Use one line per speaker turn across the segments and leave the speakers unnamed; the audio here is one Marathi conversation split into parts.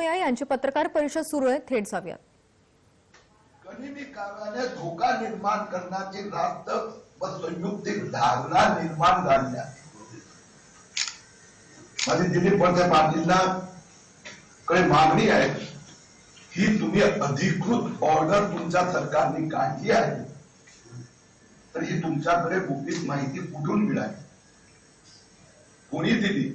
सोमय्या यांची पत्रकार परिषद सुरू आहे, थेट जाऊयात.
गनिमी काव्याने धोका निर्माण करण्याची रास्त व संयुक्तिक धारणा निर्माण झाल्या. माझी दिलीप वळसे पाटीलना कडे मागणी आहे ही तुम्ही अधिकृत ऑर्डर तुमच्या सरकारने काढली आहे तर ही तुमच्याकडे गुपित माहिती कुठून मिळाली, कोणी दिली?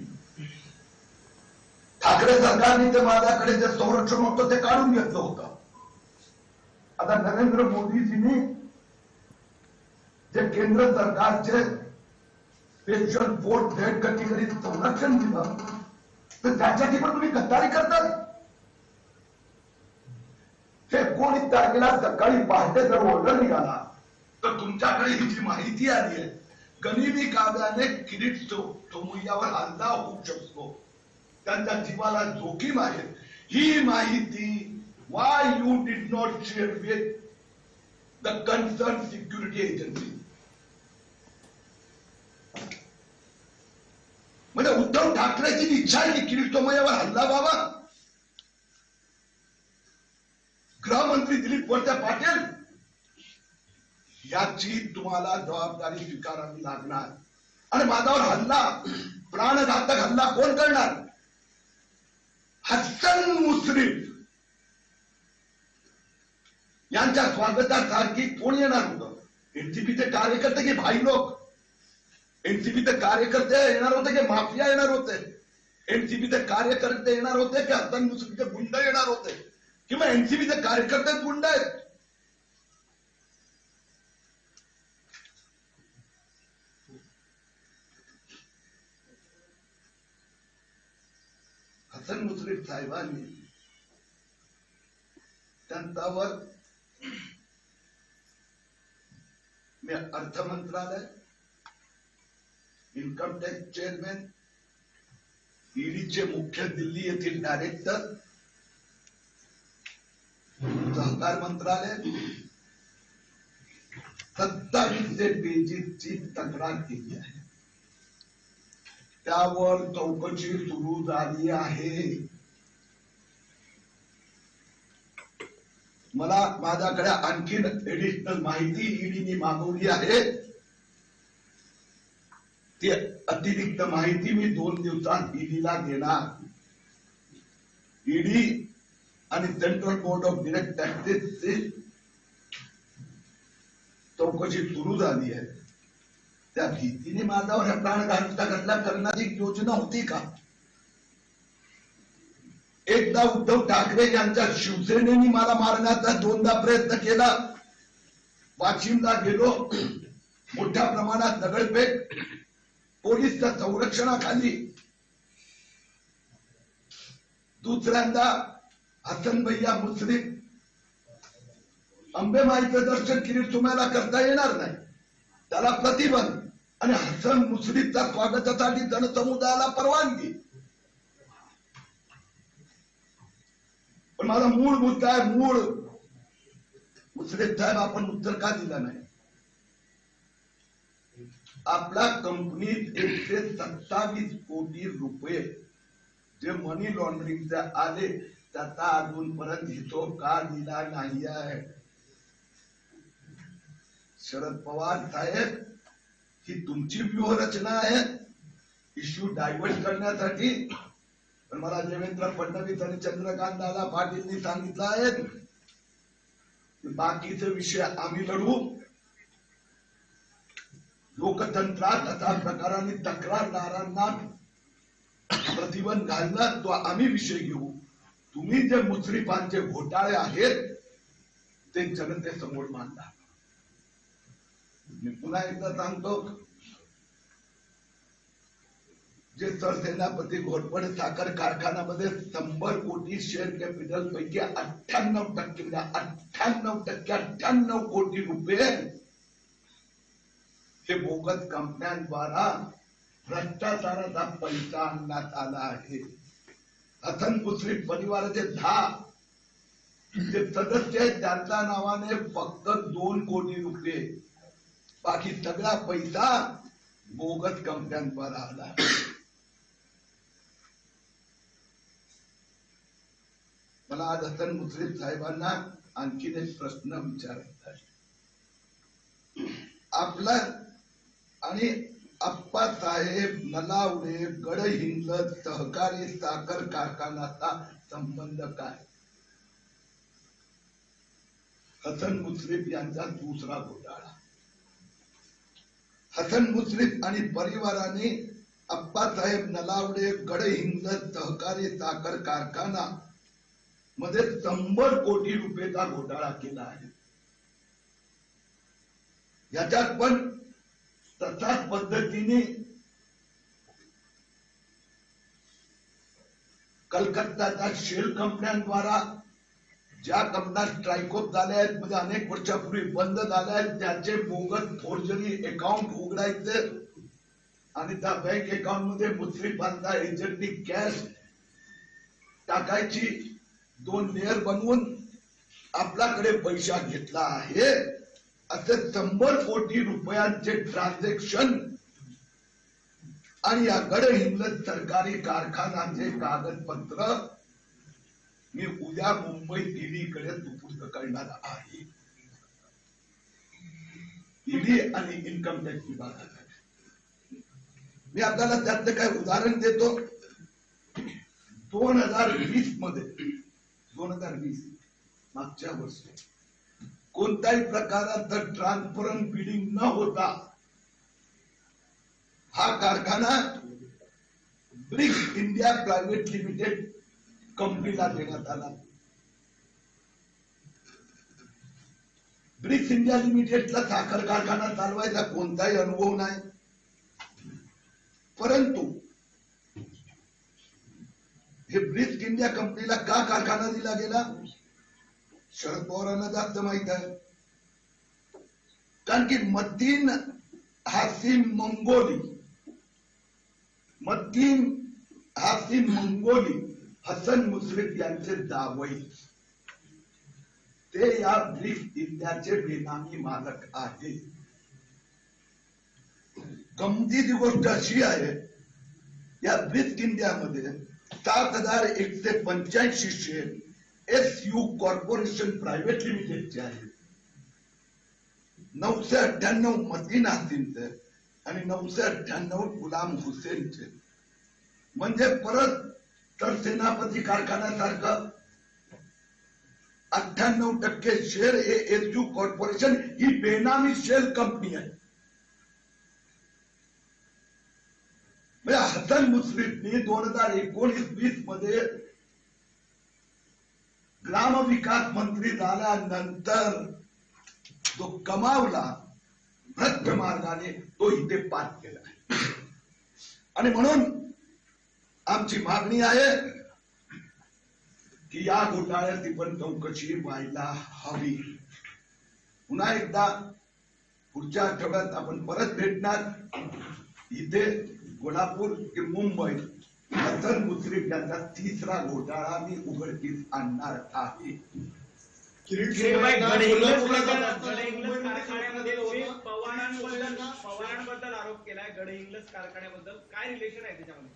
ठाकरे सरकारने ते माझ्याकडे जे संरक्षण होतं ते काढून घेतलं होतं. आता नरेंद्र मोदीजींनी जे केंद्र सरकारचे स्पेशल फोर्स हेड कॅटेगरी संरक्षण दिलं तर त्याच्याची पण तुम्ही गद्दारी करतात. 19 तारखेला सकाळी पहाटे जर ऑर्डर निघाला तर तुमच्याकडे ही जी माहिती आली आहे गनिमी काव्याने किरीट सोमय्यावर हल्ला होऊ शकतो, त्यांच्या जीवाला जोखीम आहे, ही माहिती why you did not share with the concerned security agency? म्हणजे उद्धव ठाकरेची इच्छा आहे की किरीट सोमय्यावर हल्ला व्हावा. गृहमंत्री दिलीप वळसे पाटील याची तुम्हाला जबाबदारी स्वीकारावी लागणार. आणि माझ्यावर हल्ला, प्राणघातक हल्ला कोण करणार? हसन मुश्रीफ यांच्या स्वागतासाठी कोण येणार होतं? एनसीपीचे कार्यकर्ते की भाई लोक? एनसीपीचे कार्यकर्ते येणार होते की माफिया येणार होते? एनसीपीचे कार्यकर्ते येणार होते की हसन मुश्रीफचे गुंड येणार होते किंवा एनसीपीचे कार्यकर्ते गुंड आहेत? हसन मुश्रीफ साहेबांनी त्यांच्यावर मी अर्थ मंत्रालय, इन्कम टॅक्स चेअरमॅन, ईडीचे मुख्य दिल्ली येथील डायरेक्टर, सहकार मंत्रालय 2700 पेजीची तक्रार केली आहे. त्यावर चौकशी सुरू झाली आहे. मला माझ्याकडे आणखी एडिशनल माहिती ईडीने मागवली आहे. ती अतिरिक्त माहिती मी 2 दिवसात ईडीला देणार. ईडी आणि सेंट्रल बोर्ड ऑफ डायरेक्ट टॅक्सेसची चौकशी सुरू झाली आहे. त्या भीतीने माझ्यावर प्राणघातक हल्ला करण्याची योजना होती का? एकदा उद्धव ठाकरे यांच्या शिवसेनेने मला मारण्याचा 2दा प्रयत्न केला. वाशिमला गेलो, मोठ्या प्रमाणात दगडफेक, पोलीसच्या संरक्षणाखाली. दुसऱ्यांदा हसन भैया मुश्रीफ, अंबेमाईचं दर्शन किरीट सोमय्याला करता येणार नाही, त्याला प्रतिबंध, आणि हसन मुश्रीफच्या स्वागतासाठी जनसमुदायाला परवानगी. पण माझा मूळ मुद्दा आहे, मूळ मुश्रीफ साहेब आपण उत्तर का दिला नाही? आपल्या कंपनीत 127 कोटी रुपये जे मनी लॉन्ड्रिंगचे आले त्याचा अजूनपर्यंत हिशोब का दिला नाही आहे? शरद पवार साहेब, ही तुमची व्यूहरचना आहे इश्यू डायव्हर्ट करण्यासाठी. पण मला देवेंद्र फडणवीस आणि चंद्रकांत दादा पाटीलनी सांगितलं आहे की बाकीचे विषय आम्ही लढू. लोकतंत्रात अशा प्रकाराने तक्रारदारांना प्रतिबंध घालणार तो आम्ही विषय घेऊ. तुम्ही जे मुश्रीफांचे घोटाळे आहेत ते जनतेसमोर मांडा. मी पुन्हा एकदा सांगतो, जे सरसेनापती घोरपडे साखर कारखान्यामध्ये 100 कोटी शेअर कॅपिटल पैकी 98% कोटी रुपये हे बोगस कंपन्यांद्वारा भ्रष्टाचाराचा पैसा आणण्यात आला आहे. हसन मुश्रीफ परिवाराचे 10 जे सदस्य आहेत त्यांच्या नावाने फक्त 2 कोटी रुपये, बाकी सगळा पैसा बोगस कंपन्यांद्वारा आला. मला आज हसन मुश्रीफ साहेबांना आणखीन एक प्रश्न विचारायचा आहे. आपला आणि आप्पासाहेब नलावडे गडहिंग्लज सहकारी साखर कारखान्याचा संबंध काय? हसन मुश्रीफ यांचा दुसरा घोटाळा. हसन मुश्रीफ आणि परिवाराने आप्पासाहेब नलावडे गडहिंग्लज सहकारी साखर कारखाना मध्ये 100 कोटी रुपयेचा घोटाळा केला आहे. याच्यात पण तशाच पद्धतीने कलकत्त्याच्या शेल कंपन्यांद्वारा ज्या कंपन्या स्ट्राईकआउट झाल्या आहेत, म्हणजे अनेक वर्षापूर्वी बंद झाल्या आहेत, त्याचे बोगस फोर्जरी अकाउंट उघडायचे आणि त्या बँक अकाउंट मध्ये मुश्रीफांचा एजंटनी कॅश टाकायची, 2 लेअर बनवून आपल्याकडे पैसा घेतला आहे, असे 100 कोटी रुपयांचे ट्रान्झॅक्शन आणि या गडहिंग्लज सरकारी कारखान्याचे कागदपत्र मी उद्या मुंबई ईडीकडे सुपूर्द करणार आहे. ईडी आणि इन्कम टॅक्स विभागाकडे. मी आपल्याला त्यातलं काय उदाहरण देतो. 2020 मध्ये 2020 मागच्या वर्षी कोणत्याही प्रकाराचं ट्रान्सपरंट बिडिंग न होता हा कारखाना ब्रिक्स इंडिया प्रायव्हेट लिमिटेड कंपनीला देण्यात आला. ब्रिक्स इंडिया लिमिटेडचा साखर कारखाना चालवायचा कोणताही अनुभव नाही, परंतु हे ब्रिक्स इंडिया कंपनीला का कारखाना दिला गेला शरद पवारांना जास्त माहित आहे. कारण की मतीन हासिम मंगोली हसन मुश्रीफ यांचे जावई, ते या ब्रिक्स इंडियाचे बेनामी मालक आहे. गमतीची गोष्ट अशी आहे, या ब्रिक्स इंडियामध्ये 7,185 शेअर SU कॉर्पोरेशन प्रायव्हेट लिमिटेडचे आहेत. 998 मतीन हासिमचे आणि 998 गुलाम हुसेनचे. म्हणजे परत तर सेनापती कारखान्यासारखं 98% शेअर हे SU कॉर्पोरेशन ही बेनामी शेअर कंपनी आहे. हसन मुश्रीफनी 2019-20 मध्ये ग्रामविकास मंत्री झाल्यानंतर जो कमावला भ्रष्ट मार्गाने तो इथे पास केला. आणि म्हणून आमची मागणी आहे की या घोटाळ्याची पण चौकशी व्हायला हवी. पुन्हा एकदा पुढच्या आठवड्यात आपण परत भेटणार. इथे कोल्हापूर ते मुंबई हसन मुश्रीफ यांचा 3रा घोटाळा मी उघडकीस आणणार आहे.
पवारांबद्दल आरोप केलाय. गडहिंग्लज कारखान्याबद्दल काय रिलेशन आहे त्याच्यामध्ये?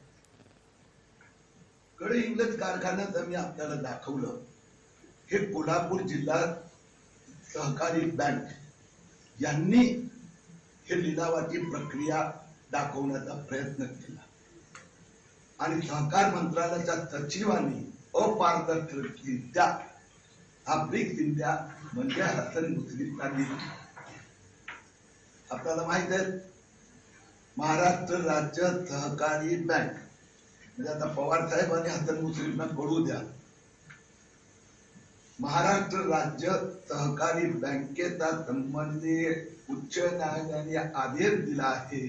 गडहिंग्लज कारखान्यात मी आपल्याला दाखवलं, हे कोल्हापूर जिल्हा सहकारी बँक यांनी हे लिलावाची प्रक्रिया दाखवण्याचा प्रयत्न केला आणि सहकार मंत्रालयाच्या सचिवांनी अपारदर्शकरित्या हा ब्रिक्स इंडिया म्हणजे हसन मुश्रीफला दिला. आपल्याला माहित आहे, महाराष्ट्र राज्य सहकारी बँक म्हणजे आता पवार साहेब आणि हसन मुश्रीफला कळू द्या, महाराष्ट्र राज्य सहकारी बँकेचा संबंधी उच्च न्यायालयाने आदेश दिला आहे.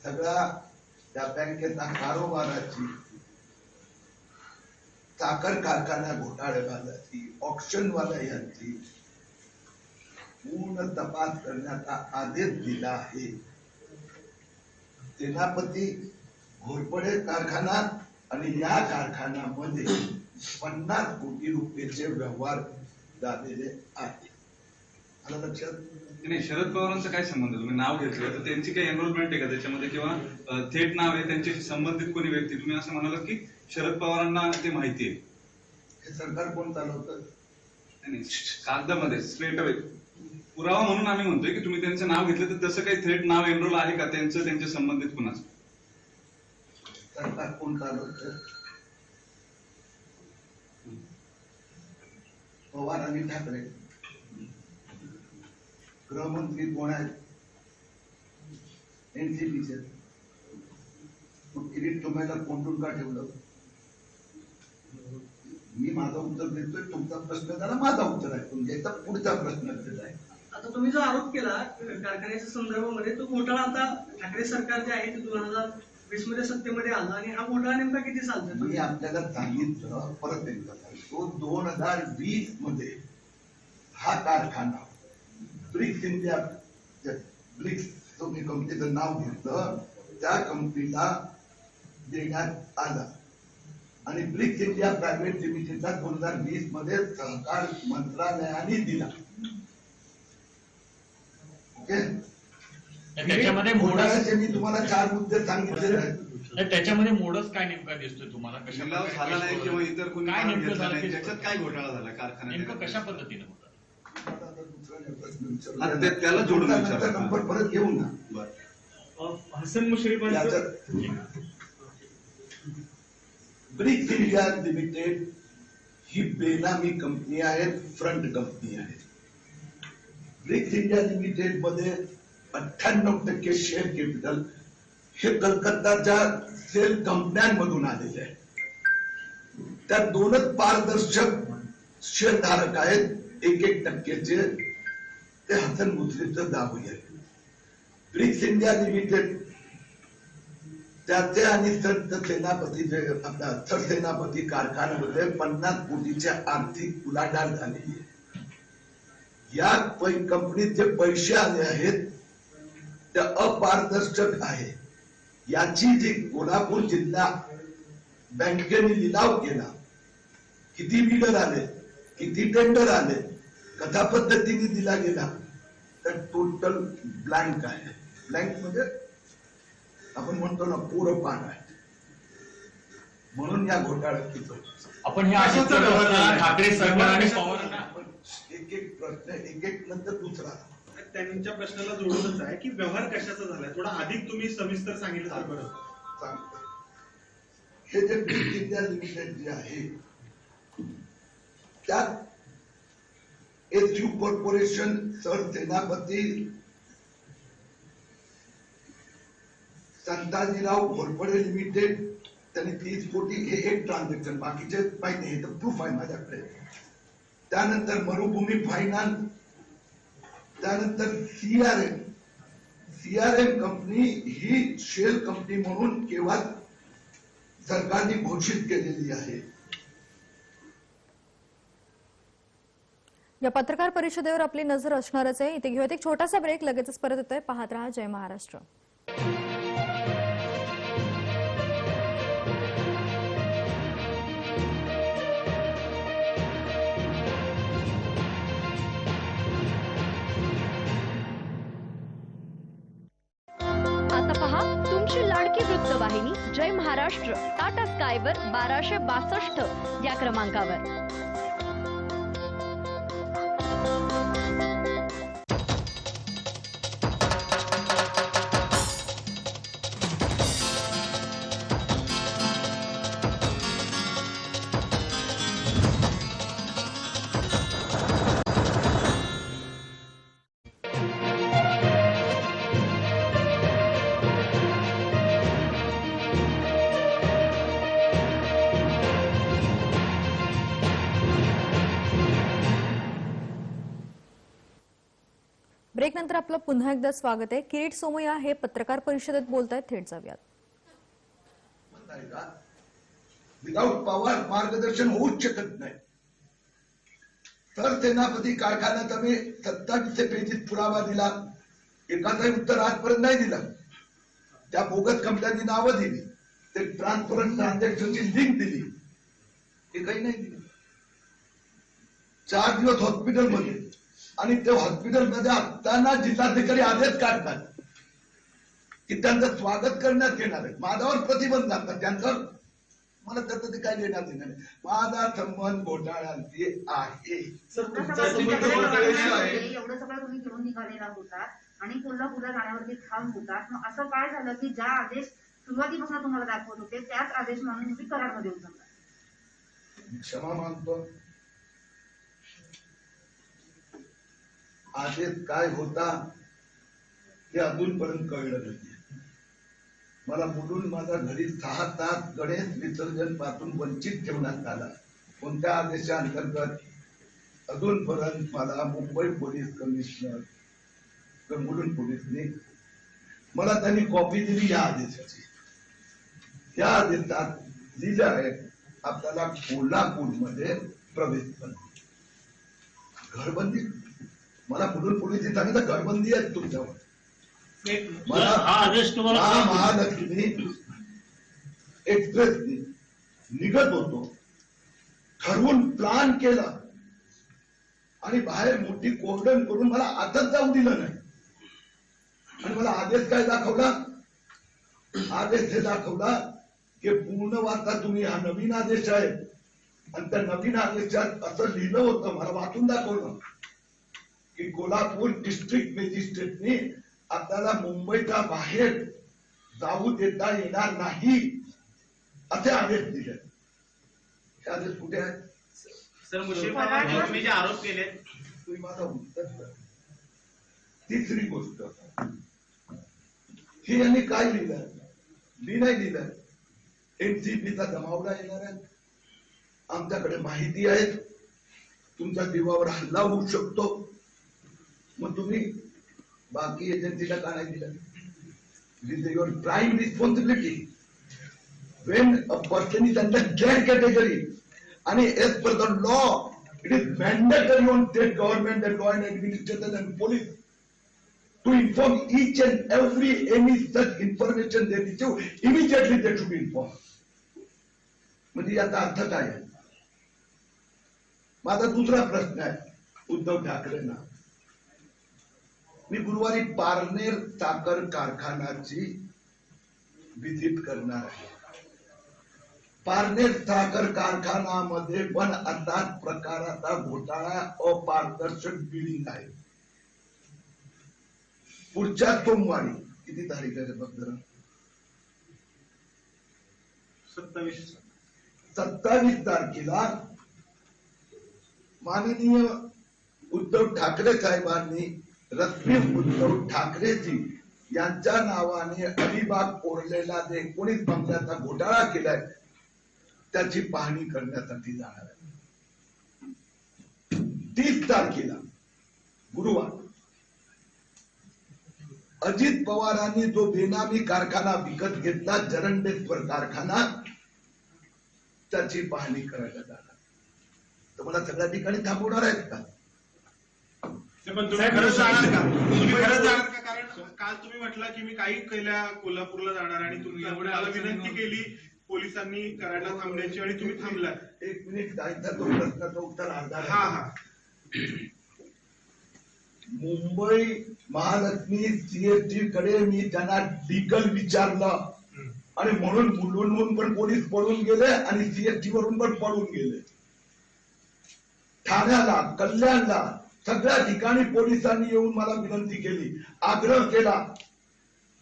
सगळ्या त्या बँकेचा कारोबाराची, साखर कारखाना घोटाळेबाजाची, ऑक्शनवाल्या यांची पूर्ण तपास करण्याचा आदेश दिला आहे. सेनापती घोरपडे कारखाना आणि या कारखान्यामध्ये 50 कोटी रुपयाचे व्यवहार झालेले आहेत. आलं लक्षात?
नाही, शरद पवारांचा काय संबंध? तुम्ही नाव घेतलं तर त्यांची काही एनरोलमेंट आहे का त्याच्यामध्ये, किंवा थेट नाव आहे त्यांच्याशी संबंधित कोणी व्यक्ती? तुम्ही असं म्हणालात की शरद पवारांना ते माहिती आहे.
हे सरकार कोण चालवतं?
नाही, कागदामध्ये स्ट्रेट अवे पुरावा म्हणून आम्ही म्हणतोय की तुम्ही त्यांचं नाव घेतलं तर तसं काही थेट नाव एनरोल आहे का त्यांचं त्यांच्या संबंधित कुणाचं?
सरकार कोण चालवतं? पवार आणि ठाकरे. गृहमंत्री कोण आहेत? एनसीपीचे. मग किरीट तुम्हाला कोंडून का ठेवलं? मी माझं उत्तर देतोय, तुमचा प्रश्न झाला, माझा उत्तर आहे, तुमच्या पुढचा प्रश्न आहे.
आता तुम्ही जो आरोप केला कारखान्याच्या संदर्भामध्ये तो घोटाळा आता ठाकरे सरकार जे आहे ते 2020 मध्ये सत्तेमध्ये आला आणि हा घोटाळा नेमका किती चालतोय?
मी आपल्याला सांगितलं, परत एकदा सांगतो, 2020 मध्ये हा कारखाना ब्रिक्स इंडिया, ब्रिक्स तुम्ही कंपनीचं नाव घेतलं, त्या कंपनीला देण्यात आला आणि ब्रिक्स इंडिया प्रायव्हेट लिमिटेडला 2020 मध्ये सहकार मंत्रालयाने दिला. ओके,
त्याच्यामध्ये
घोटाळ्याचे मी तुम्हाला 4 मुद्दे सांगितलेले आहेत.
त्याच्यामध्ये मोडच काय नेमका दिसतोय तुम्हाला?
लिलाव झाला नाही किंवा इतर कोणी
काय
नाव
नेमकं
घेतलं
झालं
नाही,
ते
त्याच्यात काय घोटाळा झाला कारखान्यात?
नेमकं कशा पद्धतीने होतं?
आता त्याला जोडून विचारा.
नंबर परत घेऊ ना.
बरं.
हसन मुश्रीफांचं
याच्यात ब्रिक्स इंडिया लिमिटेड ही बेनामी कंपनी आहे, फ्रंट कंपनी आहे. ब्रिक्स इंडिया लिमिटेड मध्ये 98% शेअर कॅपिटल हे कलकत्ताच्या सेल कंपन्यांमधून आलेले आहे. त्या 2च पारदर्शक शेअरधारक आहेत, 1% ते हसन मुश्रीफचं दावे आहे. ब्रिक्स इंडिया लिमिटेड त्याचे आणि संत सेनापती जे आपला सरसेनापती कारखान्यामध्ये 50 कोटीच्या आर्थिक उलाढाल झालेली आहे. या कंपनीत जे पैसे आले आहेत ते अपारदर्शक आहे. याची जी कोल्हापूर जिल्हा बँकेने लिलाव केला, किती बिडर आले, किती टेंडर आले, कशा पद्धतीने दिला गेला, तर टोटल ब्लँक आहे. ब्लँक म्हणजे आपण म्हणतो ना, पुरं पान आहे. म्हणून या घोटाळ्यात तिथं
आपण हे आशा ठाकरे सरकार आणि पवार
एक प्रश्न एक नंतर दुसरा.
त्यांच्या प्रश्नाला जोडूनच आहे की व्यवहार कशाचा झालाय, थोडा अधिक तुम्ही सविस्तर सांगितलं तर बरं.
सांगतो. हे जे ब्रिक्स इंडिया लिमिटेड जे आहे त्यात एसयू कॉर्पोरेशन, सरसेनापती, संताजीराव घोरपडे लिमिटेड, त्यांनी 30 कोटी हे एक ट्रान्झॅक्शन, बाकीचे माहिती नाही, तर प्रूफ आहे माझ्याकडे. त्यानंतर मरुभूमी फायनान्स, त्यानंतर सीआरएम कंपनी ही शेल कंपनी म्हणून केव्हा सरकारने घोषित केलेली आहे.
या पत्रकार परिषदेवर आपली नजर असणारच आहे. इथे घेऊयात एक छोटासा ब्रेक, लगेचच परत येतोय. पाहत रहा जय महाराष्ट्र.
आता पहा तुमची लाडकी वृत्तवाहिनी जय महाराष्ट्र टाटा स्कायवर 1262 या क्रमांकावर.
ब्रेक नंतर आपलं पुन्हा एकदा स्वागत आहे. किरीट सोमय्या हे पत्रकार परिषदेत बोलतायत. थेट जाऊयात.
विदाउट पवार मार्गदर्शन होऊच शकत नाही. सरसेनापती कारखान्याचा मी 27 पेजीत पुरावा दिला, एकाचंही उत्तर आजपर्यंत नाही दिला. त्या बोगस कंपन्यांनी नावं दिली, ते ट्रान्सपरंट ट्रान्झॅक्शनची लिंक दिली, हे काही नाही दिलं. 4 दिवस हॉस्पिटलमध्ये, आणि ते हॉस्पिटलमध्ये असताना जिल्हाधिकारी आदेश काढतात की त्यांचं स्वागत करण्यात येणार आहे. माझ्यावर प्रतिबंध असतात, त्यांचं मला त्याचं ते काय देणार नाही. माझा संबंध घोटाळ्यांची आहे.
सर
एवढं
तुमचा
सगळं
संबंध
तुमच्याकडे
घोटाळ्याशी
बघण्यात
आहे.
आले, एवढं सगळं तुम्ही घेऊन निघालेला होता आणि कोल्हापूरला जाण्यावरती ठाम होता. मग असं काय झालं की ज्या आदेश सुरुवातीपासून तुम्हाला दाखवत होते त्याच आदेश मानून तुम्ही कराडमध्ये उतरला?
क्षमा मागतो. आदेश काय होता हे अजूनपर्यंत कळलं नाही. मला बोलून माझ्या घरी 6 तास गणेश विसर्जन पासून वंचित ठेवण्यात आला. कोणत्या आदेशाअंतर्गत अजूनपर्यंत मला मुंबई पोलीस कमिशनर मुलुंड पोलीसने मला त्यांनी कॉपी दिली या आदेशाची. या आदेशात लिहिलं आहे आपल्याला कोल्हापूरमध्ये प्रवेश बंदी, घरबंदी. मला मुलुंड पोलीसने सांगितलं घरबंदी आहे तुमच्यावर. मला
हा आदेश तुम्हाला
महालक्ष्मी एक्सप्रेसने निघत होतो, ठरवून प्लान केला आणि बाहेर मोठी कोर्डन करून मला आतच जाऊ दिलं नाही. आणि मला आदेश काय दाखवला? आदेश हे दाखवला की पूर्ण वाचा तुम्ही, हा नवीन आदेश आहे. आणि त्या नवीन आदेशात असं लिहिलं होतं, मला वाचून दाखवलं की कोल्हापूर डिस्ट्रिक्ट मॅजिस्ट्रेटने आपल्याला मुंबईच्या बाहेर जाऊ देता येणार नाही असे आदेश दिले. हे आदेश कुठे आहेत?
सर मुश्रीफ बाबांवर तुम्ही जे आरोप केले
तुम्ही माझा उत्तर द्या. तिसरी गोष्ट, हे यांनी काय लिहिलं? मी नाही लिहिलं. एनसीपीचा जमावडा येणार आहे. आमच्याकडे माहिती आहे तुमच्या जीवावर हल्ला होऊ शकतो. मग तुम्ही बाकी एजन्सीला का नाही दिलं? It is your prime responsibility. When a person is under their category, and as per the law, it is mandatory on state government and law and administration and police to inform each and every any such information they receive. Immediately they should be informed. म्हणजे याचा अर्थ काय आहे? माझा दुसरा प्रश्न आहे उद्धव ठाकरेंना. मी गुरुवारी पारनेर साखर कारखान्याची व्हिजिट करणार आहे. पारनेर साखर कारखान्यामध्ये पण असाच प्रकाराचा घोटाळा, अपारदर्शक बिलिंग आहे. पुढच्या सोमवारी, किती तारीख आहे बघ जरा, 27 तारखेला माननीय उद्धव ठाकरे साहेबांनी रश्मी उद्धव ठाकरेजी यांच्या नावाने अलिबाग कोरलेला जे 19 बंगल्याचा घोटाळा केलाय त्याची पाहणी करण्यासाठी जाणार आहे. 30 तारखेला गुरुवार अजित पवारांनी जो बेनामी कारखाना विकत घेतला, जरंडेश्वर कारखाना, त्याची पाहणी करायला जाणार. तर मला सगळ्या ठिकाणी थांबवणार आहेत का?
पण तुम्ही खरंच जाणार का? तुम्ही खरंच जाणार का? कारण काल तुम्ही म्हटलं की मी काही केल्या कोल्हापूरला जाणार आणि तुम्ही मला विनंती केली पोलिसांनी करायला थांबण्याची आणि तुम्ही थांबला.
1 मिनिट जायचा तो प्रश्नाचं उत्तर अर्धा.
हा.
मुंबई महालक्ष्मी सीएसटी कडे मी त्यांना लीगल विचारलं आणि म्हणून मुलुंडहून पण पोलीस पळून गेले आणि सीएसटी वरून पण पळून गेले. ठाण्याला, कल्याणला, सगळ्या ठिकाणी पोलिसांनी येऊन मला विनंती केली, आग्रह केला.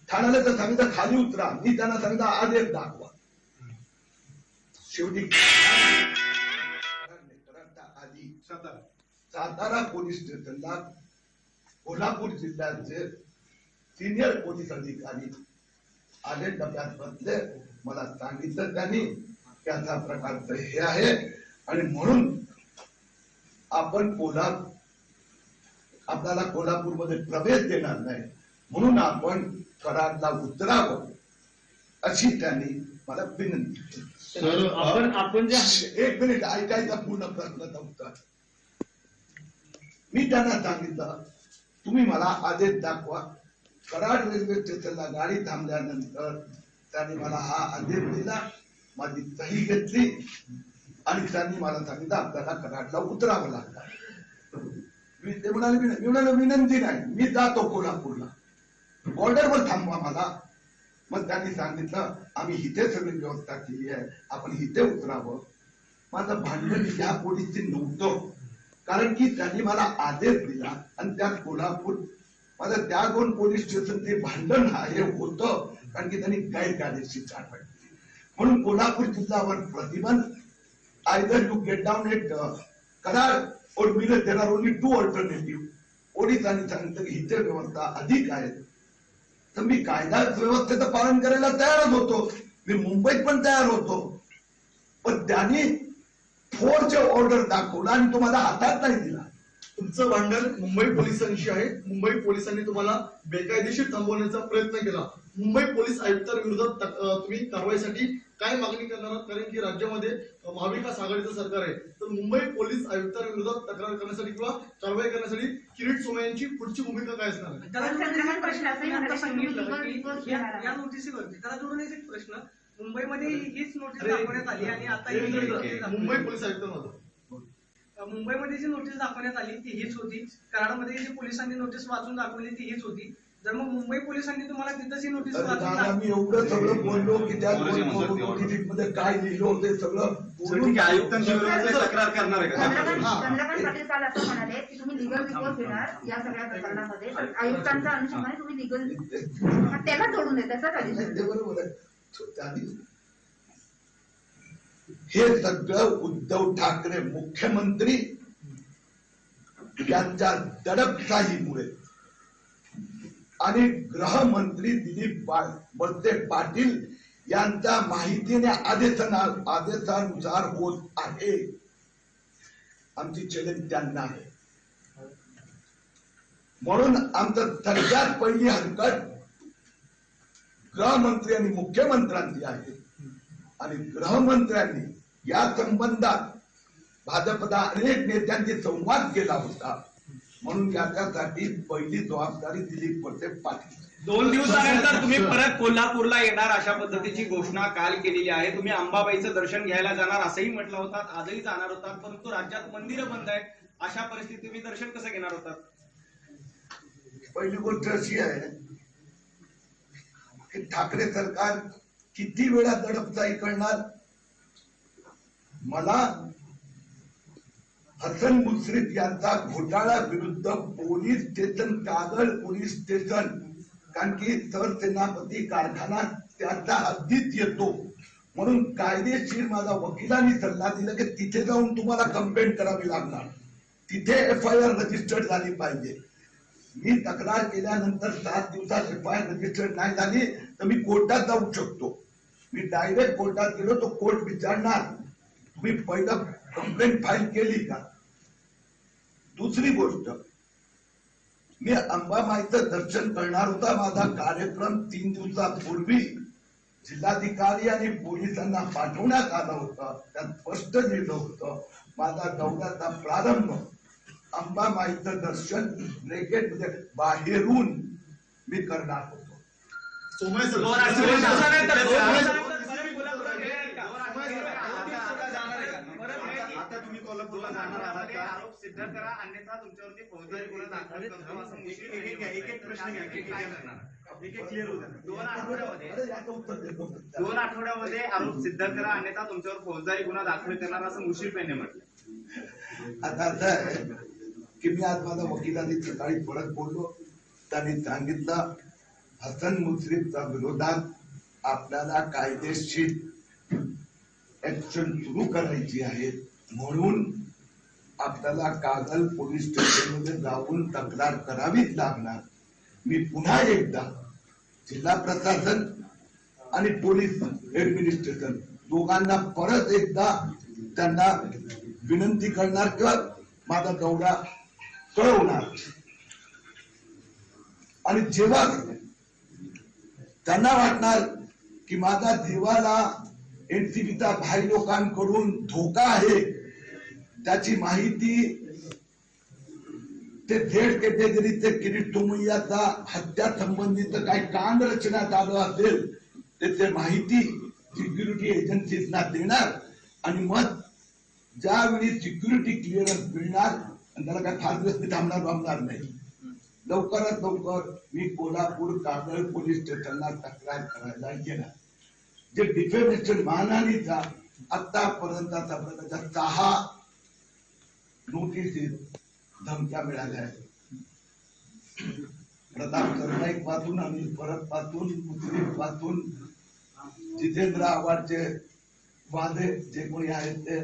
ठाण्याला तर सांगितलं खाली उतरा, मी त्यांना सांगितलं आदेश दाखवा. शेवटी आली सातारा पोलीस स्टेशनला कोल्हापूर जिल्ह्याचे सिनियर पोलीस अधिकारी आले, डब्यात बसले. मला सांगितलं त्यांनी की अशा प्रकारचं हे आहे आणि म्हणून आपण आपल्याला कोल्हापूरमध्ये प्रवेश देणार नाही, म्हणून आपण कराडला उतरावं अशी त्यांनी मला विनंती केली.
सर आपण जे
1 मिनिट ऐकायचा पूर्ण प्रश्नाचा उत्तर. मी त्यांना सांगितलं तुम्ही मला आदेश दाखवा. कराड रेल्वे स्टेशनला गाडी थांबल्यानंतर त्यांनी मला हा आदेश दिला, माझी सही घेतली आणि त्यांनी मला सांगितलं आपल्याला कराडला उतरावं लागणार. ते म्हणाले मी म्हणालो विनंती नाही, मी जातो कोल्हापूरला, बॉर्डरवर थांबवा मला. मग त्यांनी सांगितलं आम्ही इथे सगळी व्यवस्था केली आहे, आपण इथे उतरावं. माझं भांडण या पोलीसची नव्हतं, कारण की त्यांनी मला आदेश दिला आणि त्यात कोल्हापूर माझं त्या 2 पोलीस स्टेशन ते भांडण हे होतं, कारण की त्यांनी गैरकायदेशीर कारवाई केली. म्हणून कोल्हापूर जिल्ह्यावर प्रतिबंध. Either you get down it करार और देर आर ओनली 2 अल्टरनेटिव्ह. पोलिसांनी सांगितलं की इथे व्यवस्था अधिक आहे, तर मी कायदा व्यवस्थेचं पालन करायला तयारच होतो. मी मुंबईत पण तयार होतो, पण त्यांनी फोर्स ऑर्डर दाखवला आणि तो माझा हातात नाही दिला.
तुमचं भांडण मुंबई पोलिसांशी आहे. मुंबई पोलिसांनी तुम्हाला बेकायदेशीर थांबवण्याचा प्रयत्न केला. मुंबई पोलीस आयुक्तांविरोधात तुम्ही कारवाईसाठी काय मागणी करणार आहात? कारण की राज्यामध्ये महाविकास आघाडीचं सरकार आहे, तर मुंबई पोलीस आयुक्तांविरोधात तक्रार करण्यासाठी किंवा कारवाई करण्यासाठी किरीट सोमय्यांची पुढची भूमिका काय असणार आहे?
त्याला जोडून एक प्रश्न असं आता सांगितलं की या नोटिसीवरती त्याला जोडून एक प्रश्न, मुंबईमध्ये हीच नोटीस दाखवण्यात आली आणि आता ही
मुंबई पोलीस आयुक्तांमध्ये
मुंबईमध्ये जी नोटीस दाखवण्यात आली ती हीच होती. कराडमध्ये जी पोलिसांनी नोटीस वाचून दाखवली ती हीच होती. जर मग मुंबई पोलिसांनी तुम्हाला तिथंच ही नोटीस वाचून
आम्ही एवढं सगळं बोललो की त्या मध्ये काय लिहिलं होते सगळं
ठीक आहे, आयुक्तांच्या विरोधात तक्रार करणार आहे का?
चंद्रकांत पाटील काल असं म्हणाले की तुम्ही लिगल रिपोर्ट घेणार या सगळ्या प्रकरणामध्ये, तर आयुक्तांच्या अनुषंगाने तुम्ही लिगल त्याला जोडून दे त्याचाच आदेश.
ते बरोबर आहे. हे सगळं उद्धव ठाकरे मुख्यमंत्री यांच्या दडपशाहीमुळे आणि गृहमंत्री दिलीप वळसे पाटील यांच्या माहितीने आदेशानुसार होत आहे. आमची चॅलेंज त्यांना आहे. म्हणून आमचं सगळ्यात पहिली हरकत गृहमंत्री आणि मुख्यमंत्र्यांची आहे आणि गृहमंत्र्यांनी या संबंधात भाजपचा अनेक नेत्यांशी संवाद केला होता, म्हणून याच्यासाठी पहिली जबाबदारी दिलीप वळसे पाटील.
2 दिवसानंतर तुम्ही परत कोल्हापूरला येणार अशा पद्धतीची घोषणा काल केलेली आहे. तुम्ही अंबाबाईचं दर्शन घ्यायला जाणार असंही म्हटलं होतं, आजही जाणार होतात, परंतु राज्यात मंदिरं बंद आहेत. अशा परिस्थितीत तुम्ही दर्शन कसं घेणार होतात?
पहिली गोष्ट अशी आहे की ठाकरे सरकार किती वेळा दडपशाही करणार. मला हसन मुश्रीफ यांचा घोटाळा विरुद्ध police station, Kagal police station, कारण की सरसेनापती कारखाना त्याच्या हद्दीत येतो, म्हणून कायदेशीर माझा वकिलांनी सल्ला दिला की तिथे जाऊन तुम्हाला कंप्लेंट करावी लागणार, तिथे FIR रजिस्टर्ड झाली पाहिजे. मी तक्रार केल्यानंतर 7 दिवसात FIR रजिस्टर्ड नाही झाली तर मी कोर्टात जाऊ शकतो. मी डायरेक्ट कोर्टात गेलो तो कोर्ट विचारणार तुम्ही पहिलं कंप्लेंट फाईल केली का. दुसरी गोष्ट, मी अंबाबाईचं दर्शन करणार होता. माझा कार्यक्रम 3 दिवसापूर्वी जिल्हाधिकारी आणि पोलिसांना पाठवण्यात आला होता. त्यात स्पष्ट लिहिलं होतं माझा दौऱ्याचा प्रारंभ अंबाबाईचं दर्शन ब्रॅकेटमध्ये बाहेरून मी करणार होतो.
सोमय सर,
आता तुम्ही कोल्हापूरला जाणार आहात का? आरोप सिद्ध करा, अन्यथा तुमच्यावरती फौजदारी गुन्हा दाखल करतो असं एक प्रश्न घ्या. एक क्लिअर होऊ द्या. 2 आठवड्यामध्ये आरोप सिद्ध करा, अन्यथा तुमच्यावर फौजदारी गुन्हा दाखल करणार असं मुश्रीफ यांनी म्हटलं.
आता असं आहे की मी आज माझ्या वकिलांनी सकाळी परत बोललो, त्यांनी सांगितलं हसन मुश्रीफच्या विरोधात आपल्याला कायदेशीर ऍक्शन सुरू करायची आहे, म्हणून आपल्याला कागल पोलीस स्टेशनमध्ये जाऊन तक्रार करावीच लागणार. मी पुन्हा एकदा जिल्हा प्रशासन आणि पोलीस ऍडमिनिस्ट्रेशन दोघांना परत एकदा त्यांना विनंती करणार किंवा माझा दौरा कळवणार. आणि जेव्हा त्यांना वाटणार की माझा जीवाला NCBचा भाई लोकांकडून धोका आहे, त्याची माहिती ते झेड कॅटेगरीचे किरीट सोमय्याचा हत्या संबंधित काही कांड रचण्यात आलं असेल त्याची माहिती सिक्युरिटी एजन्सीजना देणार आणि मग ज्यावेळी सिक्युरिटी क्लिअरन्स मिळणार, आणि त्याला काय फार दिवस थांबणार नाही, लवकरात लवकर मी कोल्हापूर कागल पोलीस स्टेशनला तक्रार करायला गेला. जे डिफेमेशन मानहानीचा आतापर्यंतचा 6 नोटीस धमक्या मिळाल्या आहेत. प्रताप सरनाईक पासून, अनिल परब पासून, मुश्रीफ पासून, जितेंद्र आव्हाडचे वादे जे कोणी आहेत ते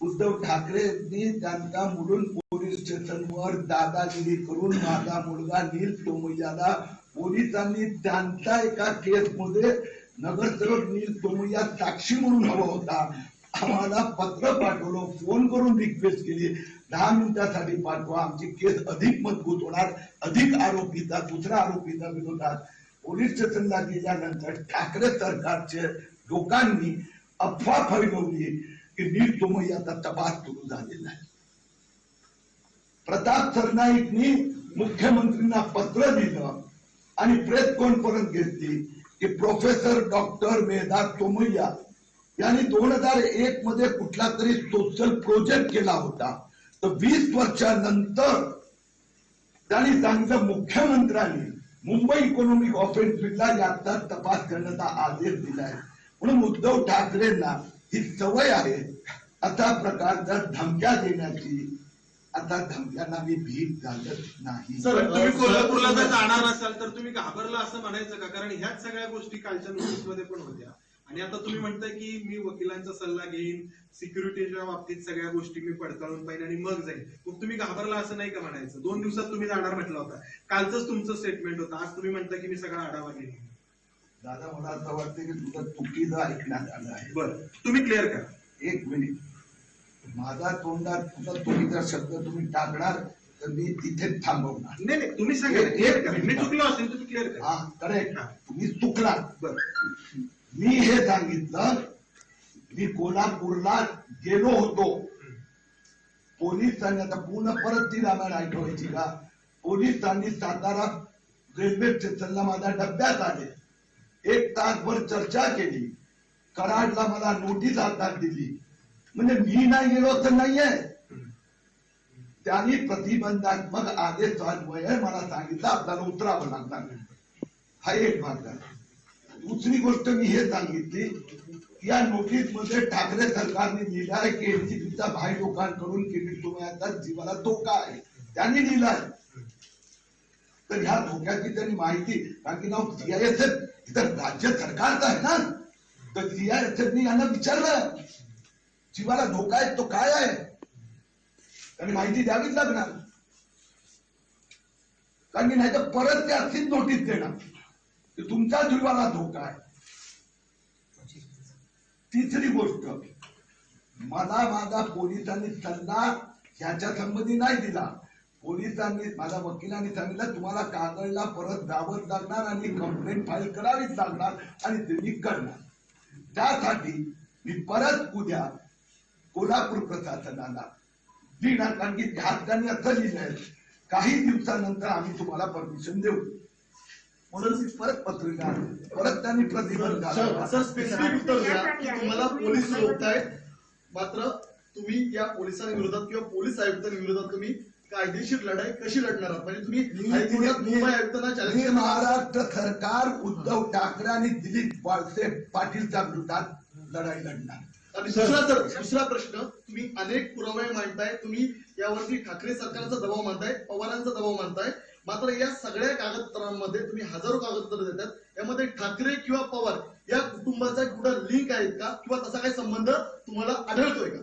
उद्धव ठाकरेंनी त्यांचा मुलुंड पोलीस स्टेशनवर दादागिरी करून माझा मुलगा नील सोमय्याला पोलिसांनी त्यांच्या एका केसमध्ये नगरसेवक नील सोमय्या साक्षी म्हणून हवा होता. आम्हाला पत्र पाठवलं, फोन करून रिक्वेस्ट केली 10 मिनिटासाठी पाठवा, आमची केस अधिक मजबूत होणार. अधिक आरोपीचा, दुसऱ्या आरोपीचा विरोधात पोलीस स्टेशनला गेल्यानंतर ठाकरे सरकारचे लोकांनी अफवा फैलवली की नील सोमय्याचा तपास सुरू झालेला आहे. प्रताप सरनाईकनी मुख्यमंत्र्यांना पत्र दिलं आणि प्रेस कॉन्फरन्स घेतली की प्रोफेसर डॉक्टर मेधा सोमय्या यांनी 2001 मध्ये कुठला तरी सोशल प्रोजेक्ट केला होता. तर 20 वर्षानंतर त्यांनी सांगितलं मुख्यमंत्र्यांनी मुंबई इकॉनॉमिक ऑफेन्सिव्हला याचा तपास करण्याचा आदेश दिलाय. म्हणून उद्धव ठाकरेंना ही सवय आहे अशा प्रकारच्या धमक्या देण्याची. आता धमक्यांना मी भीक घालत नाही.
सर, तुम्ही कोल्हापूरला जर जाणार असाल तर तुम्ही घाबरला असं म्हणायचं का? कारण ह्याच सगळ्या गोष्टी कालच्या नोटीस मध्ये पण होत्या आणि आता तुम्ही म्हणताय की मी वकिलांचा सल्ला घेईन, सिक्युरिटीच्या बाबतीत सगळ्या गोष्टी मी पडताळून पाहिजे आणि मग जाईल. मग तुम्ही घाबरला असं नाही का म्हणायचं? 2 दिवसात तुम्ही जाणार म्हटलं होता, कालचंच तुमचं स्टेटमेंट होतं, आज तुम्ही म्हणता की मी सगळा आढावा घेईन.
दादा मला असं वाटतं की तुझं चुकीचं ऐकण्यात आलं आहे.
बरं, तुम्ही क्लिअर करा.
1 मिनिट. माझा तोंडात तुझा चुकीचा शब्द तुम्ही टाकणार तर मी तिथेच थांबवणार.
नाही, तुम्ही सांगा. मी चुकलो असेल तुम्ही क्लिअर करा.
हा करेक्ट, तुम्ही चुकला.
बरं,
मी हे सांगितलं, मी कोल्हापूरला गेलो होतो. पोलिसांनी, आता पूर्ण परत ती रामायण ऐकवायची का? पोलिसांनी सातारा रेल्वे स्टेशनला माझ्या डब्यात आले, 1 तासभर चर्चा केली, कराडला मला नोटीस हातात दिली. म्हणजे मी नाही गेलो तर नाहीये. त्यांनी प्रतिबंधात्मक आदेश अन्वये मला सांगितलं आपल्याला उतरावं लागणार. हा एक भाग झाला. दुसरी गोष्ट मी हे सांगितली की या नोटीस मध्ये ठाकरे सरकारने लिहिलं आहे की एनसीपीच्या भाई लोकांकडून किरीट सोमय्याचा जीवाला धोका आहे, त्यांनी लिहिलाय. तर ह्या धोक्याची त्यांनी माहिती, कारण की नाव सीआयएसएफ इथं राज्य सरकारचं आहे ना, तर सीआयएसएफनी यांना विचारलं जीवाला धोका आहे तो काय आहे, त्यांनी माहिती द्यावीच लागणार. कारण की नाही तर परत ते अशीच नोटीस देणार की तुमच्या जीवाला धोका आहे. तिसरी गोष्ट, मला माझा पोलिसांनी सल्ला ह्याच्या संबंधी नाही दिला. पोलिसांनी, माझ्या वकिलांनी सांगितलं तुम्हाला कागलला परत जावंच लागणार आणि कंप्लेंट फाईल करावीच लागणार आणि ते मी करणार. त्यासाठी मी परत उद्या कोल्हापूर प्रशासनाला लिहिणार, कारण की त्यांनी असं लिहिलंय काही दिवसानंतर आम्ही तुम्हाला परमिशन देऊ. म्हणून मी परत पत्रिका, परत त्यांनी प्रतिबंध घातला.
सर स्पेसिफिक उत्तर द्या की तुम्हाला पोलीस रोखतायत, मात्र तुम्ही या पोलिसांविरोधात किंवा पोलीस आयुक्तांविरोधात तुम्ही कायदेशीर लढाई कशी लढणार आहात? म्हणजे तुम्ही हायकोर्टात मुंबई आयुक्तांना
मी
चॅलेंज
महाराष्ट्र सरकार उद्धव ठाकरे आणि दिलीप वळसे पाटीलच्या विरोधात लढाई लढणार.
आणि दुसरा प्रश्न, तुम्ही अनेक पुरावे मांडताय, तुम्ही यावरती ठाकरे सरकारचा दबाव मानताय, पवारांचा दबाव मानताय, मात्र या सगळ्या कागदपत्रांमध्ये तुम्ही हजारो कागदपत्र देतात, यामध्ये ठाकरे किंवा पवार या कुटुंबाचा कुठं लिंक आहेत का किंवा तसा काही संबंध तुम्हाला आढळतोय का?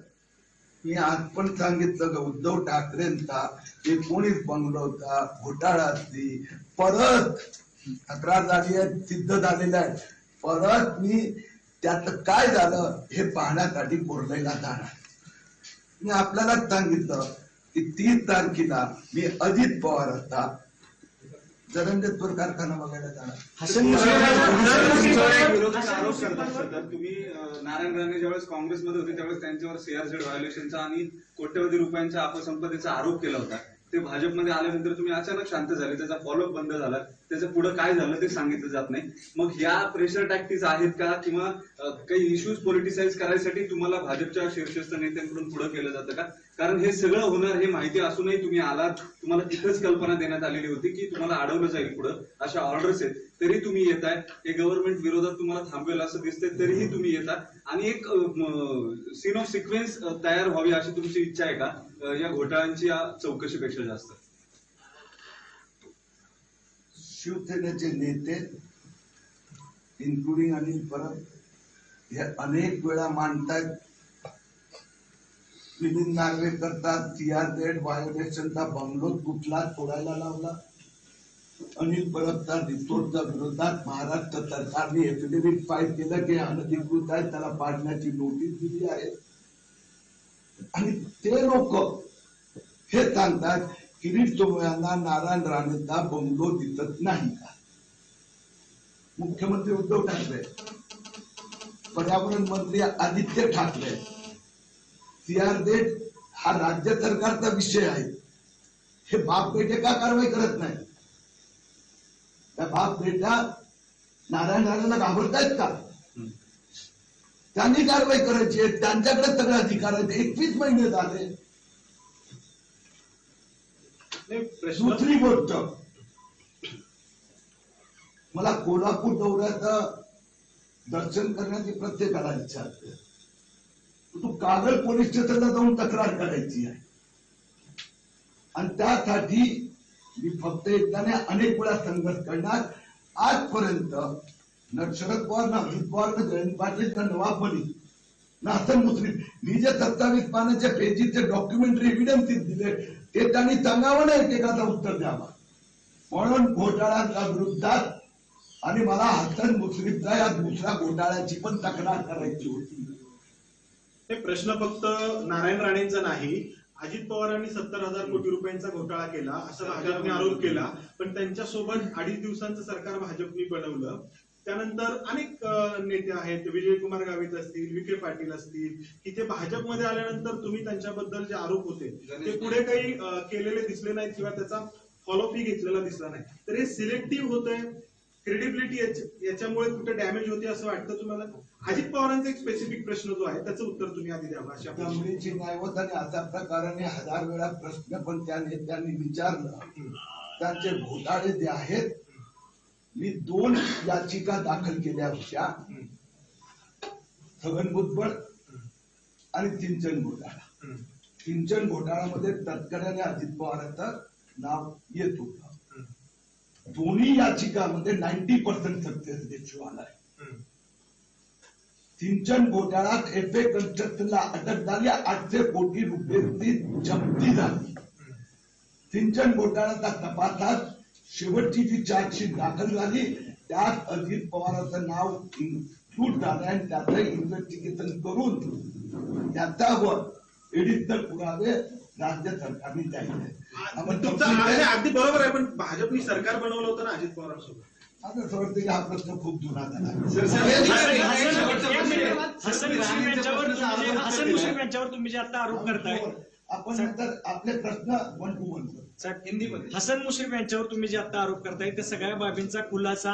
मी आज पण सांगितलं का उद्धव ठाकरेंचा 19 बंगलोचा घोटाळा असली, परत तक्रार झाली आहे, सिद्ध झालेल्या आहे, परत मी त्यात काय झालं हे पाहण्यासाठी बोर्लेला जाणार. मी आपल्याला सांगितलं की 30 तारखेला मी अजित पवार असता जरंगेश्वर कारखाना बघायला जाणार.
विरोधाचा आरोप करतात सर तुम्ही. नारायण राणे ज्यावेळेस काँग्रेसमध्ये होते त्यावेळेस त्यांच्यावर सीआरझेड व्हायोलेशनचा आणि कोट्यवधी रुपयांच्या अपसंपत्तीचा आरोप केला होता. ते भाजपमध्ये आल्यानंतर तुम्ही अचानक शांत झाले, त्याचा फॉलोअप बंद झाला. त्याचं पुढे काय झालं ते सांगितलं जात नाही. मग ह्या प्रेशर टॅक्टिक्स आहेत का किंवा काही इश्यूज पॉलिटिसाइज करायसाठी तुम्हाला भाजपच्या शीर्षस्थ नेत्यांकडून पुढे केलं जातं का? कारण हे सगळं होणार हे माहिती असूनही तुम्ही आलात, तुम्हाला तिथंच कल्पना देण्यात आलेली होती की तुम्हाला अडवलं जाईल पुढं, अशा ऑर्डर्स आहेत, तरी तुम्ही येताय. हे गव्हर्नमेंट विरोधात तुम्हाला थांबवेल असं दिसतंय तरीही तुम्ही येता आणि एक सीन ऑफ सिक्वेन्स तयार व्हावी अशी तुमची इच्छा आहे का या घोटाळ्यांची या चौकशीपेक्षा जास्त?
शिवसेनेचे नेते इन्क्लुडिंग अनिल परब हे अनेक वेळा मांडतायत, विनीत नार्वे करतात, सीआरझेड व्हायोलेशनचा बंगलो कुठला सोडायला लावला, अनिल परबचा रिसोर्टच्या विरोधात महाराष्ट्र सरकारने एफिडेव्हिट फाईल केलं की अनधिकृत आहे, त्याला पाडण्याची नोटीस दिली आहे. आणि ते लोक हे सांगतात किरीट सोमय्यांना नारायण राणेचा बंगलो दिसत नाही का? मुख्यमंत्री उद्धव ठाकरे, पर्यावरण मंत्री आदित्य ठाकरे, सीआरझेड हा राज्य सरकारचा विषय आहे, हे बाप बेटे का कारवाई करत नाही? त्या बाप बेटा नारायण राणेला घाबरतायत का? त्यांनी कारवाई करायची आहे, त्यांच्याकडे सगळे अधिकार आहेत. 21 महिने झाले. दुसरी गोष्ट, मला कोल्हापूर दौऱ्याचं दर्शन करण्याची प्रत्येकाला इच्छा असते. तू कागल पोलीस स्टेशनला जाऊन तक्रार करायची आहे आणि त्यासाठी मी फक्त एकदा नाही अनेक वेळा संघर्ष करणार. आजपर्यंत न शरद पवार, ना अजित पवार, ना जयंत पाटील, ना नवाब मलिक, ना हसन मुश्रीफ, मी जे 27 पानाच्या पेजीचे डॉक्युमेंटरी एव्हिडन्सेस दिले ते त्यांनी सांगावं नाही, एकेकाचा उत्तर द्यावा. म्हणून घोटाळ्यांच्या विरुद्धात आणि मला हसन मुश्रीफचा या दुसऱ्या घोटाळ्याची पण तक्रार करायची होती.
हे प्रश्न फक्त नारायण राणेंचा नाही, अजित पवारांनी 70,000 कोटी रुपयांचा घोटाळा केला असा भाजपने आरोप केला, पण त्यांच्यासोबत 2.5 दिवसांचं सरकार भाजपने बनवलं. त्यानंतर अनेक नेते आहेत, विजयकुमार गावित असतील, विखे पाटील असतील, की ते भाजपमध्ये आल्यानंतर तुम्ही त्यांच्याबद्दल जे आरोप होते ते पुढे काही केलेले दिसले नाहीत किंवा त्याचा फॉलोअपही घेतलेला दिसला नाही. तर हे सिलेक्टिव्ह होतंय, क्रेडिबिलिटी याच्यामुळे कुठे डॅमेज होते असं वाटतं तुम्हाला? अजित पवारांचा एक स्पेसिफिक प्रश्न जो आहे त्याचं उत्तर तुम्ही आधी द्यावं. अशा
दमडीची नायवत आणि अशा प्रकाराने 1000 वेळा प्रश्न पण त्या नेत्यांनी विचारलं. त्यांचे घोटाळे जे आहेत, मी 2 याचिका दाखल केल्या होत्या, छगन भुजबळ आणि सिंचन घोटाळा. सिंचन घोटाळ्यामध्ये तत्कालीन अजित पवारांचं नाव येत होतं. दोन्ही याचिकामध्ये 90% सक्सेस रेशो आलाय. सिंचन घोटाळ्यात एफए कन्स्ट्रक्शनला अटक झाली, 800 कोटी रुपयांची जप्ती झाली. सिंचन घोटाळ्याच्या तपासात शेवटची जी चार्जशीट दाखल झाली त्यात अजित पवारांचं नाव इन्क्लूड झालं आणि त्याचं इन्व्हेस्टिगेशन करून त्याच्यावर एडिशनल पुरावे राज्य सरकारने द्यायचे.
अगदी बरोबर आहे, पण भाजपने सरकार बनवलं होतं ना अजित पवारांसोबत.
आता असं वाटतं की हा प्रश्न खूप जुना झाला.
हसन मुश्रीफ यांच्यावर तुम्ही जे आता आरोप करताय,
आपण नंतर आपले प्रश्न 1 to 1 करू.
हिंदीमध्ये
हसन मुश्रीफ यांच्यावर तुम्ही जे आता आरोप करताय त्या सगळ्या बाबींचा खुलासा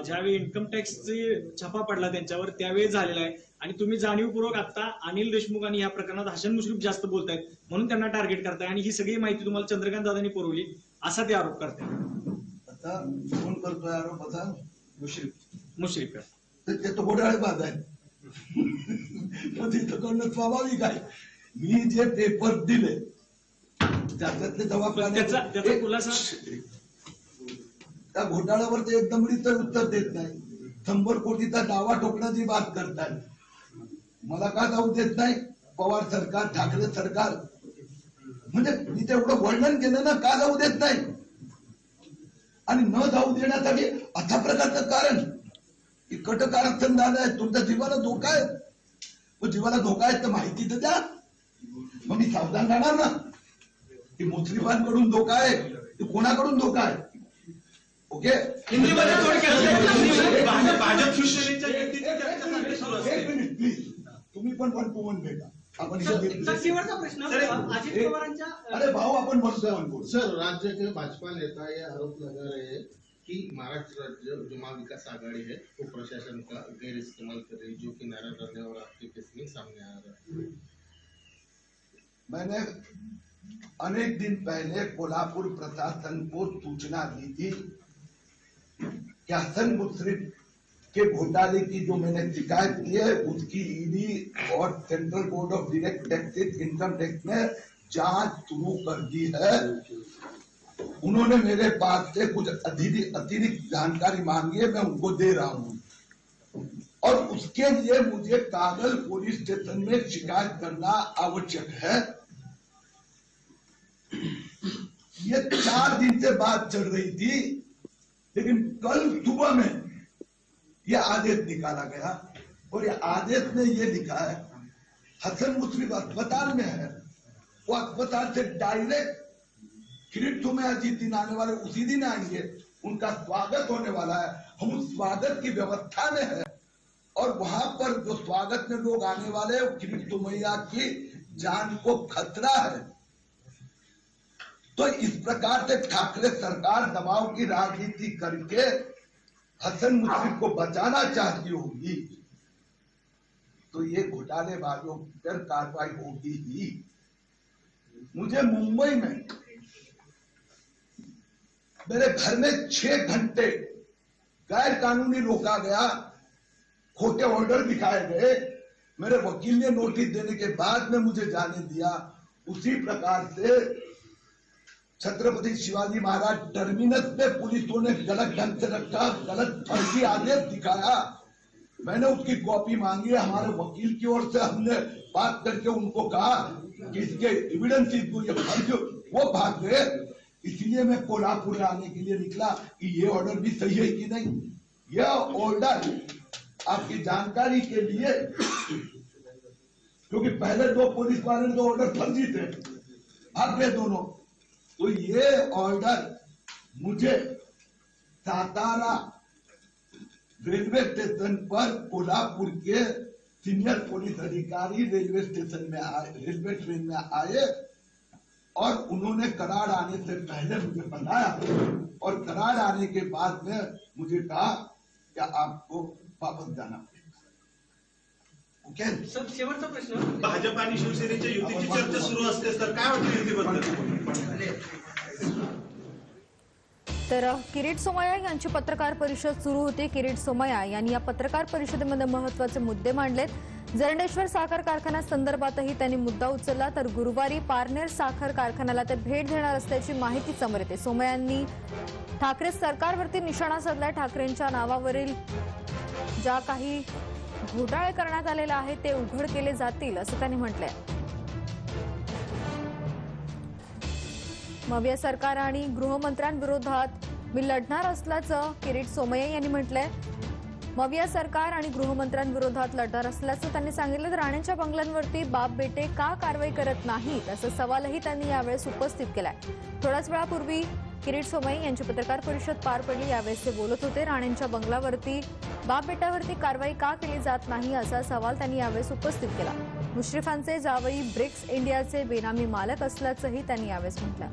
ज्यावेळी इन्कम टॅक्सची छापा पडला त्यांच्यावर त्यावेळी झालेला आहे आणि तुम्ही जाणीवपूर्वक आता अनिल देशमुख आणि या प्रकरणात हसन मुश्रीफ जास्त बोलतायत म्हणून त्यांना टार्गेट करताय आणि ही सगळी माहिती तुम्हाला चंद्रकांत दादांनी पुरवली असा ते आरोप करताय.
आता कोण करतोय आरोप? आता
मुश्रीफ
ते तो घोटाळे बाद आहे. तिथं करणं स्वाभाविक आहे. मी जे पेपर दिले त्याच्यातले
त्याचा खुलासा
त्या घोटाळ्यावर ते एकदम उत्तर देत नाही. 100 कोटीचा दावा ठोकण्याची बात करताय. मला का जाऊ देत नाही? पवार सरकार, ठाकरे सरकार, म्हणजे मी तेवढं वर्णन केलं ना, का जाऊ देत नाही? आणि न जाऊ देण्यासाठी अशा प्रकारचं कारण की कटकारस्थान झालंय, तुमच्या जीवाला धोका आहे. मग जीवाला धोका आहे तर माहिती तर द्या, मग मी सावधान राहणार ना. की मुस्लिमांकडून धोका आहे, की कोणाकडून धोका आहे? ओके,
भाजप शिवसेनेच्या युतीची चर्चा चांगली सुरू असते.
एक मिनिट प्लीज, तुम्ही पण 1 to 1 भेटा. आपण
शेवटचा प्रश्न अजित पवारांच्या
अरे भाऊ, आपण 1 to 1 बोलू.
सर, राज्य के भाजपा नेता ये आरोप लगा रहे हैं कि महाराष्ट्र राज्य जो महाविकास आघाड़ी है वो प्रशासन का गैर इस्तेमाल कर रही है, जो कि नाराज रहने और आपके केस में सामने आ रहा है।
मैंने अनेक दिन पहले कोल्हापुर प्रशासन को सूचना दी थी कि हसन मुश्रीफ के घोटाले की जो मैंने शिकायत की है उसकी ईडी और central board of direct taxes income tax ने जांच शुरू कर दी है। उन्होंने मेरे पास से कुछ अतिरिक्त जानकारी मांगी है, मैं उनको दे रहा हूं और उसके लिए मुझे कागल पुलिस स्टेशन में शिकायत करना आवश्यक है। ये 4 दिन से बात चल रही थी, लेकिन कल सुबह में ये आदेश निकाला गया और ये आदेश में ये लिखा है हसन मुश्रीफ अस्पताल में है, वो अस्पताल से डायरेक्ट किरीट सोमैया जिस दिन आने वाले उसी दिन आएंगे, उनका स्वागत होने वाला है। हम उस स्वागत की व्यवस्था में है और वहां पर जो स्वागत में लोग आने वाले हैं किरीट सोमैया की जान को खतरा है। तो इस प्रकार से ठाकरे सरकार दबाव की राजनीति करके हसन मुश्रीफ को बचाना चाहती होगी, तो ये घोटालेबाजों पर कार्रवाई होगी ही। मुझे मुंबई में मेरे घर में 6 घंटे गैर कानूनी रोका गया, खोटे ऑर्डर दिखाए गए। मेरे वकील ने नोटिस देने के बाद में मुझे जाने दिया। उसी प्रकार से छत्रपति शिवाजी महाराज टर्मिनस पे पुलिसों ने गलत ढंग से रखा, गलत फर्जी आदेश दिखाया। मैंने उसकी कॉपी मांगी, हमारे वकील की ओर से हमने बात करके उनको कहा कि इसके एविडेंस वो भाग गए। इसलिए मैं कोल्हापुर आने के लिए निकला कि ये ऑर्डर भी सही है कि नहीं। यह ऑर्डर आपकी जानकारी के लिए, क्योंकि पहले 2 पुलिस वाले ने 2 ऑर्डर फर्जी थे, भाग गए दोनों। तो ये ऑर्डर मुझे सातारा रेलवे स्टेशन पर कोल्हापुर के सीनियर पुलिस अधिकारी रेलवे स्टेशन में आए, रेलवे ट्रेन में आए और उन्होंने करार आने से पहले मुझे बताया और करार आने के बाद में मुझे कहा कि आपको वापस जाना पड़ेगा। ओके
सर, शेवटचा प्रश्न,
भाजप आणि शिवसेनेच्या युतीची चर्चा सुरू असते तर काय वाटतं युतीबद्दल?
तर किरीट सोमय्या यांची पत्रकार परिषद सुरू होती। किरीट सोमय्या यांनी या पत्रकार परिषदेमध्ये महत्त्वाचे मुद्दे मांडलेत। जरंडेश्वर साखर कारखाना संदर्भातही त्यांनी मुद्दा उचलला, तर गुरुवारी पारनेर साखर कारखान्याला ते भेट देणार असल्याची माहिती समोर येते। सोमय्यांनी ठाकरे सरकारवरती निशाणा साधलाय। ठाकरेंच्या नावावरील ज्या काही घोटाळे करण्यात आलेले आहे ते उघड केले जातील असं त्यांनी म्हटलंय। मविया सरकार आणि गृहमंत्र्यांविरोधात मी लढणार असल्याचं किरीट सोमय्या यांनी म्हटलंय। मविया सरकार आणि गृहमंत्र्यांविरोधात लढणार असल्याचं त्यांनी सांगितलं। राणेंच्या बंगल्यांवरती बाप बेटे का कारवाई करत नाहीत असा सवालही त्यांनी यावेळेस उपस्थित केलाय। थोड्याच वेळापूर्वी किरीट सोमय्या यांची पत्रकार परिषद पार पडली, यावेळेस ते बोलत होते। राणेंच्या बंगल्यावरती बाप बेट्यावरती कारवाई का केली जात नाही असा सवाल त्यांनी यावेळेस उपस्थित केला। मुश्रीफांचे जावई ब्रिक्स इंडियाचे बेनामी मालक असल्याचंही त्यांनी यावेळेस म्हटलं।